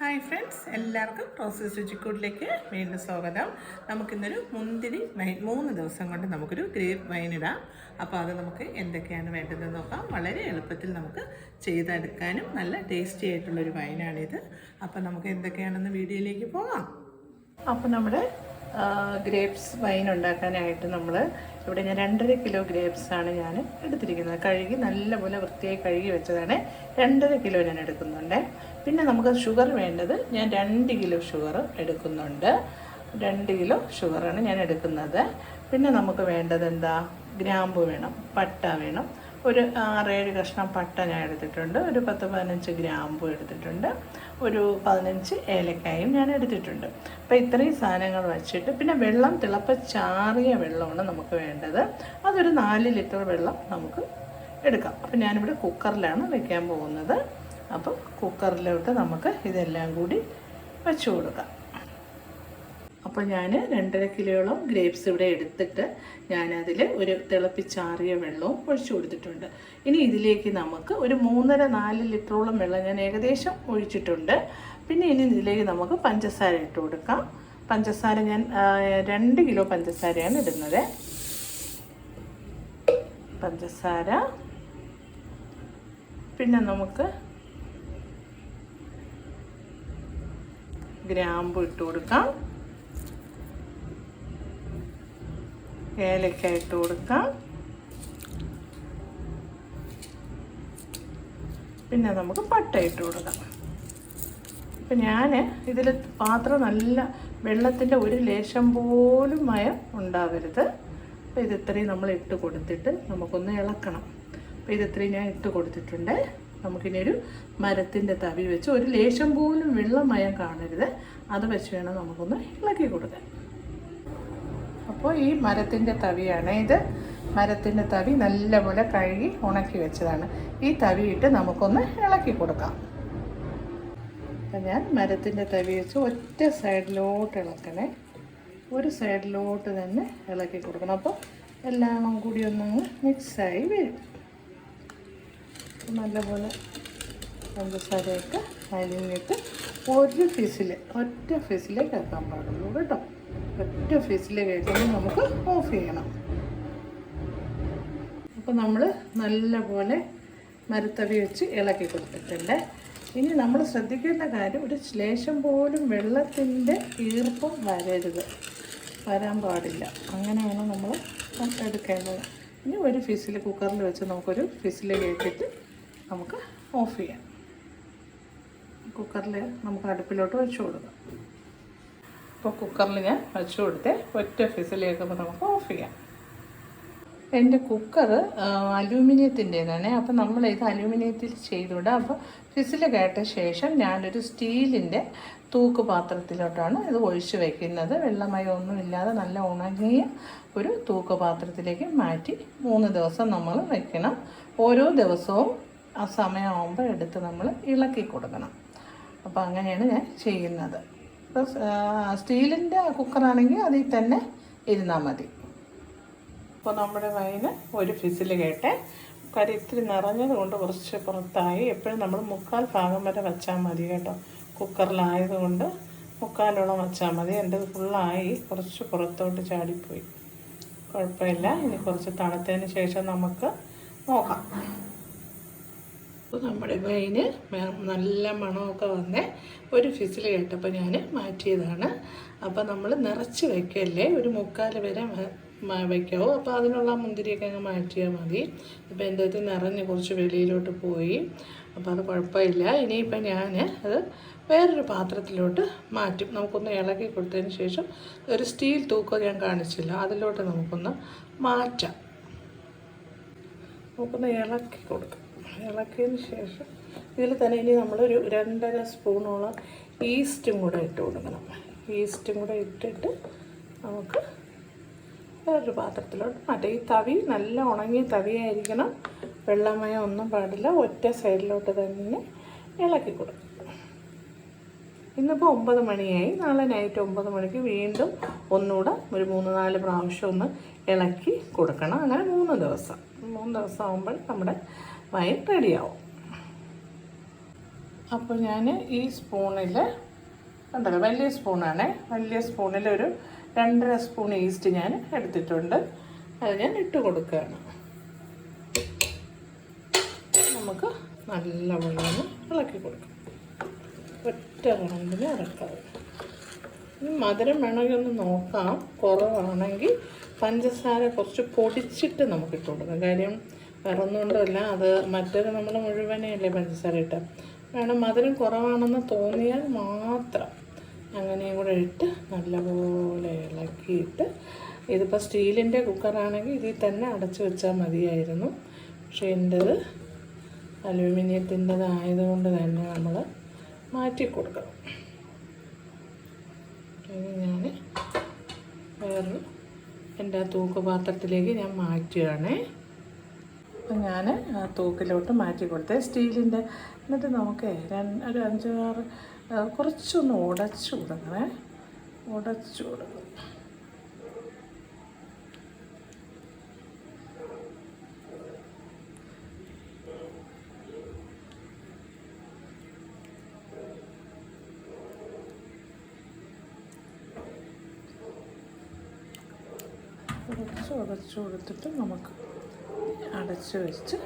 Hi friends, എല്ലാവർക്കും roses രുചിക്കൂട്ടിലേക്ക് വീണ്ടും സ്വാഗതം. നമുക്കിന്നൊരു മുന്തിരി വൈൻ 3 ദിവസം കൊണ്ട് നമുക്കൊരു ഗ്രേപ്പ് വൈൻ ഇടാം. അപ്പോൾ അത് നമുക്ക് എന്തൊക്കെയാണ് വേണ്ടതെന്ന് നോക്കാം. വളരെ എളുപ്പത്തിൽ നമുക്ക് ചെയ്തെടുക്കാനും നല്ല ടേസ്റ്റി ആയിട്ടുള്ളൊരു വൈനാണിത്. അപ്പോൾ നമുക്ക് എന്തൊക്കെയാണെന്ന് വീഡിയോയിലേക്ക് പോകാം. അപ്പോൾ നമ്മുടെ ഗ്രേപ്സ് വൈൻ ഉണ്ടാക്കാനായിട്ട് ഇവിടെ ഞാൻ 2.5 കിലോ ഗ്രേപ്സാണ് ഞാൻ എടുത്തിരിക്കുന്നത്. കഴുകി നല്ലപോലെ വൃത്തിയായി കഴുകി വെച്ചതാണ്. 2.5 കിലോ ഞാൻ എടുക്കുന്നുണ്ട്. പിന്നെ നമുക്ക് ഷുഗർ വേണ്ടത്, ഞാൻ 2 കിലോ ഷുഗർ എടുക്കുന്നുണ്ട്. 2 കിലോ ഷുഗറാണ് ഞാൻ എടുക്കുന്നത്. പിന്നെ നമുക്ക് വേണ്ടത് എന്താ, ഗ്രാമ്പു വേണം, പട്ട വേണം. ഒരു 6-7 കഷ്ണം പട്ട ഞാൻ എടുത്തിട്ടുണ്ട്. ഒരു 10-15 ഗ്രാമ്പു എടുത്തിട്ടുണ്ട്. ഒരു 15 ഏലക്കായും ഞാൻ എടുത്തിട്ടുണ്ട്. അപ്പോൾ ഇത്രയും സാധനങ്ങൾ വെച്ചിട്ട്, പിന്നെ വെള്ളം തിളപ്പിച്ചാറിയ വെള്ളമാണ് നമുക്ക് വേണ്ടത്. അതൊരു 4 ലിറ്റർ വെള്ളം നമുക്ക് എടുക്കാം. അപ്പോൾ ഞാനിവിടെ കുക്കറിലാണ് വയ്ക്കാൻ പോകുന്നത്. അപ്പോൾ കുക്കറിലോട്ട് നമുക്ക് ഇതെല്ലാം കൂടി വെച്ച് കൊടുക്കാം. അപ്പോൾ ഞാൻ 2.5 കിലോയോളം ഗ്രേപ്സ് ഇവിടെ എടുത്തിട്ട് ഞാനതിൽ ഒരു തിളപ്പിച്ചാറിയ വെള്ളവും ഒഴിച്ചു കൊടുത്തിട്ടുണ്ട്. ഇനി ഇതിലേക്ക് നമുക്ക് ഒരു 3.5-4 ലിറ്ററോളം വെള്ളം ഞാൻ ഏകദേശം ഒഴിച്ചിട്ടുണ്ട്. പിന്നെ ഇനി ഇതിലേക്ക് നമുക്ക് പഞ്ചസാര ഇട്ട് കൊടുക്കാം. പഞ്ചസാര ഞാൻ 2 കിലോ പഞ്ചസാരയാണ് ഇടുന്നത്. പഞ്ചസാര, പിന്നെ നമുക്ക് ഗ്രാമ്പു ഇട്ട് കൊടുക്കാം, ഏലക്ക ഇട്ട് കൊടുക്കാം, പിന്നെ നമുക്ക് പട്ട ഇട്ട് കൊടുക്കാം. അപ്പം ഞാൻ ഇതിൽ പാത്രം നല്ല വെള്ളത്തിൻ്റെ ഒരു ലേശം പോലും മയം ഉണ്ടാവരുത്. അപ്പോൾ ഇതിത്രയും നമ്മൾ ഇട്ട് കൊടുത്തിട്ട് നമുക്കൊന്ന് ഇളക്കണം. അപ്പോൾ ഇതിത്രയും ഞാൻ ഇട്ട് കൊടുത്തിട്ടുണ്ട്. നമുക്കിനി ഒരു മരത്തിൻ്റെ തവി വെച്ച് ഒരു ലേശം പോലും വെള്ളമയം കാണരുത്, അത് വെച്ച് വേണം നമുക്കൊന്ന് ഇളക്കി കൊടുക്കാൻ. അപ്പോൾ ഈ മരത്തിൻ്റെ തവിയാണ് ഇത്. മരത്തിൻ്റെ തവി നല്ലപോലെ കഴുകി ഉണക്കി വെച്ചതാണ്. ഈ തവിയിട്ട് നമുക്കൊന്ന് ഇളക്കി കൊടുക്കാം. അപ്പം ഞാൻ മരത്തിൻ്റെ തവി വെച്ച് ഒറ്റ സൈഡിലോട്ട് ഇളക്കണേ. ഒരു സൈഡിലോട്ട് തന്നെ ഇളക്കി കൊടുക്കണം. അപ്പോൾ എല്ലാം കൂടി ഒന്നങ്ങ് മിക്സായി വരും. നല്ലപോലെ പഞ്ചസാരയൊക്കെ അരിഞ്ഞിട്ട് ഒറ്റ ഫിസിലേ കേൾക്കാൻ പാടുള്ളൂ കേട്ടോ. ഒറ്റ ഫിസിലേ കേൾക്കുമ്പോൾ നമുക്ക് ഓഫ് ചെയ്യണം. അപ്പോൾ നമ്മൾ നല്ലപോലെ മരത്തവി വെച്ച് ഇളക്കി കൊടുത്തിട്ടുണ്ട്. ഇനി നമ്മൾ ശ്രദ്ധിക്കേണ്ട കാര്യം, ഒരു ശ്ലേഷം പോലും വെള്ളത്തിൻ്റെ ഈർപ്പം വരാൻ പാടില്ല. അങ്ങനെയാണ് നമ്മൾ എടുക്കേണ്ടത്. ഇനി ഒരു ഫിസിൽ കുക്കറിൽ വെച്ച് നമുക്കൊരു ഫിസിൽ കേട്ടിട്ട് നമുക്ക് ഓഫ് ചെയ്യാം. കുക്കറിൽ നമുക്ക് അടുപ്പിലോട്ട് വെച്ച് കൊടുക്കാം. അപ്പോൾ കുക്കറിൽ ഞാൻ വെച്ച് കൊടുത്ത് ഒറ്റ ഫിസിൽ കേൾക്കുമ്പോൾ നമുക്ക് ഓഫ് ചെയ്യാം. എൻ്റെ കുക്കർ അലൂമിനിയത്തിൻ്റേതാണ്. അപ്പോൾ നമ്മളിത് അലൂമിനിയത്തിൽ ചെയ്തുകൊണ്ട്, അപ്പോൾ ഫിസിൽ കേട്ട ശേഷം ഞാനൊരു സ്റ്റീലിൻ്റെ തൂക്ക് പാത്രത്തിലോട്ടാണ് ഇത് ഒഴിച്ച് വയ്ക്കുന്നത്. വെള്ളമയമൊന്നും ഇല്ലാതെ നല്ല ഉണങ്ങിയ ഒരു തൂക്ക് പാത്രത്തിലേക്ക് മാറ്റി 3 ദിവസം നമ്മൾ വയ്ക്കണം. ഓരോ ദിവസവും ആ സമയമാകുമ്പോൾ എടുത്ത് നമ്മൾ ഇളക്കി കൊടുക്കണം. അപ്പോൾ അങ്ങനെയാണ് ഞാൻ ചെയ്യുന്നത്. ഇപ്പോൾ സ്റ്റീലിൻ്റെ കുക്കറാണെങ്കിൽ അതിൽ തന്നെ ഇരുന്നാൽ മതി. അപ്പോൾ നമ്മുടെ വൈന് ഒരു ഫിസിൽ കേട്ടെ. കറി ഇത്തിരി നിറഞ്ഞത് കൊണ്ട് കുറച്ച് പുറത്തായി. എപ്പോഴും നമ്മൾ 3/4 ഭാഗം വരെ വെച്ചാൽ മതി കേട്ടോ. കുക്കറിലായതുകൊണ്ട് 3/4 വെച്ചാൽ മതി. എൻ്റെത് ഫുള്ളായി, കുറച്ച് പുറത്തോട്ട് ചാടിപ്പോയി. കുഴപ്പമില്ല. ഇനി കുറച്ച് തണുത്തതിന് ശേഷം നമുക്ക് നോക്കാം. അപ്പോൾ നമ്മുടെ വൈന് നല്ല മണമൊക്കെ വന്ന് ഒരു ഫിസിൽ കേട്ടപ്പോൾ ഞാൻ മാറ്റിയതാണ്. അപ്പോൾ നമ്മൾ നിറച്ച് വയ്ക്കല്ലേ, ഒരു 3/4 വരെ വയ്ക്കാവൂ. അപ്പോൾ അതിനുള്ള മുന്തിരിയൊക്കെ അങ്ങ് മാറ്റിയാൽ മതി. ഇപ്പോൾ എൻ്റെ അടുത്ത് നിറഞ്ഞ് കുറച്ച് വെളിയിലോട്ട് പോയി. അപ്പോൾ അത് കുഴപ്പമില്ല. ഇനിയിപ്പോൾ ഞാൻ അത് വേറൊരു പാത്രത്തിലോട്ട് മാറ്റും. നമുക്കൊന്ന് ഇളക്കി കൊടുത്തതിന് ശേഷം ഒരു സ്റ്റീൽ തൂക്കം ഞാൻ കാണിച്ചില്ല, അതിലോട്ട് നമുക്കൊന്ന് മാറ്റാം. നമുക്കൊന്ന് ഇളക്കി കൊടുക്കാം. ഇളക്കിയതിന് ശേഷം ഇതിൽ തന്നെ ഇനി നമ്മളൊരു 2.5 സ്പൂണോളം ഈസ്റ്റും കൂടെ ഇട്ട് കൊടുക്കണം. ഈസ്റ്റും കൂടെ ഇട്ടിട്ട് നമുക്ക് വേറൊരു പാത്രത്തിലോട്ട് മാറ്റാം. ഈ തവി നല്ല ഉണങ്ങിയ തവിയായിരിക്കണം, വെള്ളമയം ഒന്നും പാടില്ല. ഒറ്റ സൈഡിലോട്ട് തന്നെ ഇളക്കി കൊടുക്കും. ഇന്നിപ്പോൾ 9 മണിയായി. നാളെ നൈറ്റ് 9 മണിക്ക് വീണ്ടും ഒന്നുകൂടെ ഒരു 3-4 പ്രാവശ്യം ഒന്ന് ഇളക്കി കൊടുക്കണം. അങ്ങനെ 3 ദിവസം ആകുമ്പോൾ നമ്മുടെ വൈൻ റെഡിയാവും. അപ്പോൾ ഞാൻ ഈ സ്പൂണിൽ ഉണ്ടല്ലോ, വലിയ സ്പൂണാണ്, വലിയ സ്പൂണിൽ ഒരു 2.5 സ്പൂൺ ഈസ്റ്റ് ഞാൻ എടുത്തിട്ടുണ്ട്. അത് ഞാൻ ഇട്ട് കൊടുക്കുകയാണ്. നമുക്ക് നല്ലവണ്ണം ഇളക്കി കൊടുക്കാം. ഒറ്റ റൗണ്ടിന് ഇറക്കാം. മധുരം വേണമെങ്കിൽ ഒന്ന് നോക്കാം. കുറവാണെങ്കിൽ പഞ്ചസാര കുറച്ച് പൊടിച്ചിട്ട് നമുക്ക് ഇട്ട് കൊടുക്കാം. കാര്യം വേറെ ഒന്നുകൊണ്ടല്ല, അത് മറ്റേത് നമ്മൾ മുഴുവനെയല്ലേ പഞ്ചസാര ഇട്ട. വേണം മധുരം കുറവാണെന്ന് തോന്നിയാൽ മാത്രം അങ്ങനെയും കൂടെ ഇട്ട് നല്ലപോലെ ഇളക്കിയിട്ട്, ഇതിപ്പോൾ സ്റ്റീലിൻ്റെ കുക്കറാണെങ്കിൽ ഇതിൽ തന്നെ അടച്ചു വെച്ചാൽ മതിയായിരുന്നു. പക്ഷേ എൻ്റേത് അലൂമിനിയത്തിൻ്റെതായതുകൊണ്ട് തന്നെ നമ്മൾ മാറ്റി കൊടുക്കണം. ഇനി ഞാൻ വേറൊരു എൻ്റെ ആ തൂക്കുപാത്രത്തിലേക്ക് ഞാൻ മാറ്റുകയാണേ. അപ്പം ഞാൻ ആ തൂക്കിലോട്ട് മാറ്റി കൊടുത്തേ സ്റ്റീലിൻ്റെ. എന്നിട്ട് നമുക്ക് ഒരു 5-6 കുറച്ചൊന്ന് ഉടച്ചു കൊടുക്കണേ. ഉടച്ചു കൊടുക്കും. ഉടച്ചു കൊടുത്തിട്ട് നമുക്ക് അടച്ച് വെച്ച്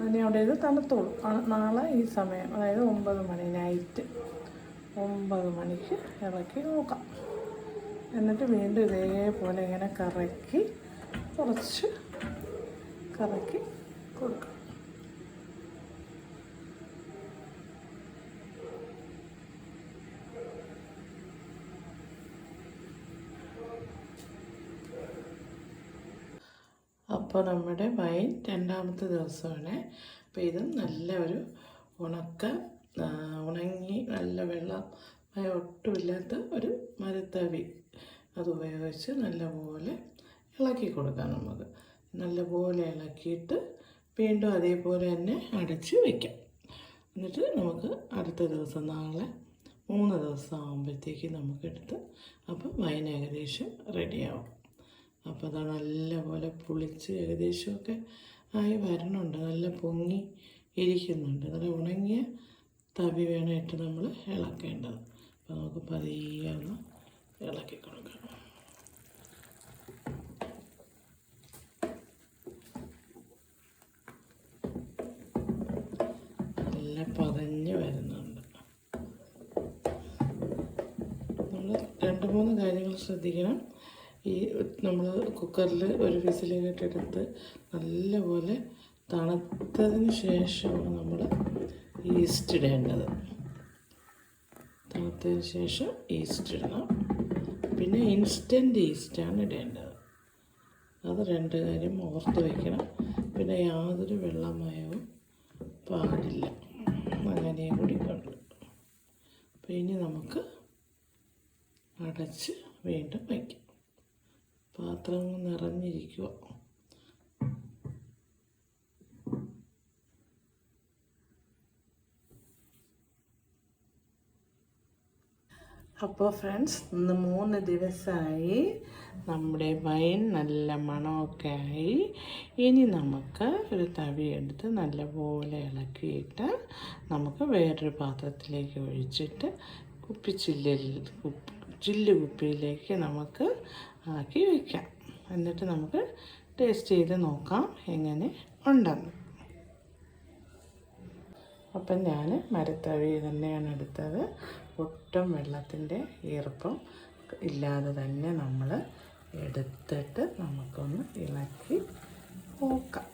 അതിനെ അവിടെ ഇത് തണുത്തോളും. നാളെ ഈ സമയം, അതായത് 9 മണി, നൈറ്റ് 9 മണിക്ക് ഇളക്കി നോക്കാം. എന്നിട്ട് വീണ്ടും ഇതേപോലെ ഇങ്ങനെ കുറച്ച് കറക്കി കൊടുക്കാം. അപ്പോൾ നമ്മുടെ വൈൻ 2ാമത്തെ ദിവസമാണ്. അപ്പോൾ ഇത് നല്ല ഒരു ഉണങ്ങി നല്ല വെള്ളം ഒട്ടുമില്ലാത്ത ഒരു മരത്തവി അതുപയോഗിച്ച് നല്ലപോലെ ഇളക്കി കൊടുക്കാം. നമുക്ക് നല്ലപോലെ ഇളക്കിയിട്ട് വീണ്ടും അതേപോലെ തന്നെ അടച്ച് വയ്ക്കാം. എന്നിട്ട് നമുക്ക് അടുത്ത ദിവസം, നാളെ 3 ദിവസം ആകുമ്പോഴത്തേക്ക് നമുക്കെടുത്ത് അപ്പോൾ വൈൻ ഏകദേശം റെഡിയാവും. അപ്പോൾ അത് നല്ലപോലെ പുളിച്ച് ഏകദേശമൊക്കെ ആയി വരണുണ്ട്. നല്ല പൊങ്ങി ഇരിക്കുന്നുണ്ട്. നല്ല ഉണങ്ങിയ തവി വേണമായിട്ട് നമ്മൾ ഇളക്കേണ്ടത്. അപ്പോൾ നമുക്ക് പതിയെ ഒന്ന് ഇളക്കി കൊടുക്കണം. നല്ല പതഞ്ഞ് വരുന്നുണ്ട്. നമ്മൾ 2-3 കാര്യങ്ങൾ ശ്രദ്ധിക്കണം. ഈ നമ്മൾ കുക്കറിൽ ഒരു വിസിലൊക്കെ എടുത്ത് നല്ലപോലെ തണുത്തതിന് ശേഷമാണ് നമ്മൾ ഈസ്റ്റ് ഇടേണ്ടത്. തണുത്തതിന് ശേഷം ഈസ്റ്റ് ഇടണം. പിന്നെ ഇൻസ്റ്റൻറ്റ് ഈസ്റ്റാണ് ഇടേണ്ടത്. അത് 2 കാര്യം ഓർത്ത് വയ്ക്കണം. പിന്നെ യാതൊരു വെള്ളമയവും പാടില്ല. അങ്ങനെയും കൂടി കൊണ്ട്. അപ്പോൾ ഇനി നമുക്ക് അടച്ച് വീണ്ടും വയ്ക്കാം. പാത്രം നിറഞ്ഞിരിക്കുക. അപ്പോൾ ഫ്രണ്ട്സ്, ഇന്ന് 3 ദിവസമായി നമ്മുടെ വൈൻ നല്ല മണമൊക്കെ ആയി. ഇനി നമുക്ക് ഒരു തവി എടുത്ത് നല്ലപോലെ ഇളക്കിയിട്ട് നമുക്ക് വേറൊരു പാത്രത്തിലേക്ക് ഒഴിച്ചിട്ട് ചില്ല് കുപ്പിയിലേക്ക് നമുക്ക് ആക്കി വയ്ക്കാം. എന്നിട്ട് നമുക്ക് ടേസ്റ്റ് ചെയ്ത് നോക്കാം എങ്ങനെ ഉണ്ടെന്ന്. അപ്പം ഞാൻ മരത്തവി തന്നെയാണ് എടുത്തത്. ഒട്ടും വെള്ളത്തിൻ്റെ ഈർപ്പം ഇല്ലാതെ തന്നെ നമ്മൾ എടുത്തിട്ട് നമുക്കൊന്ന് ഇളക്കി നോക്കാം.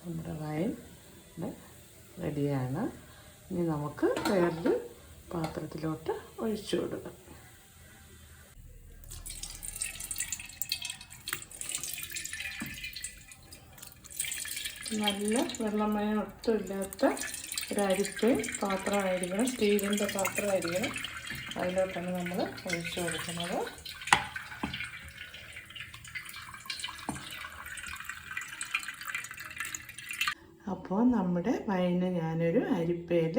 നമ്മുടെ വൈൻ റെഡിയാണ്. ഇനി നമുക്ക് വേറൊരു പാത്രത്തിലോട്ട് ഒഴിച്ചു കൊടുക്കാം. നല്ല വെള്ളമയം ഒട്ടുമില്ലാത്ത ഒരു അരിപ്പയും പാത്രമായിരിക്കണം, സ്റ്റീലിൻ്റെ പാത്രമായിരിക്കണം. അതിലോട്ടാണ് നമ്മൾ ഒഴിച്ചു കൊടുക്കുന്നത്. അപ്പോൾ നമ്മുടെ വൈന് ഞാനൊരു അരിപ്പയിൽ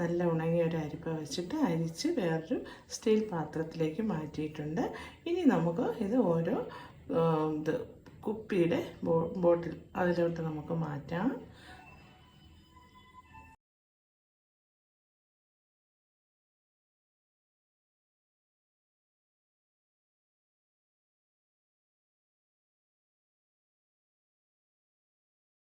നല്ല ഉണങ്ങിയ ഒരു അരിപ്പ വെച്ചിട്ട് അരിച്ച് വേറൊരു സ്റ്റീൽ പാത്രത്തിലേക്ക് മാറ്റിയിട്ടുണ്ട്. ഇനി നമുക്ക് ഇത് ഓരോ കുപ്പിയുടെ ബോട്ടിൽ അതിലോട്ട് നമുക്ക് മാറ്റാം.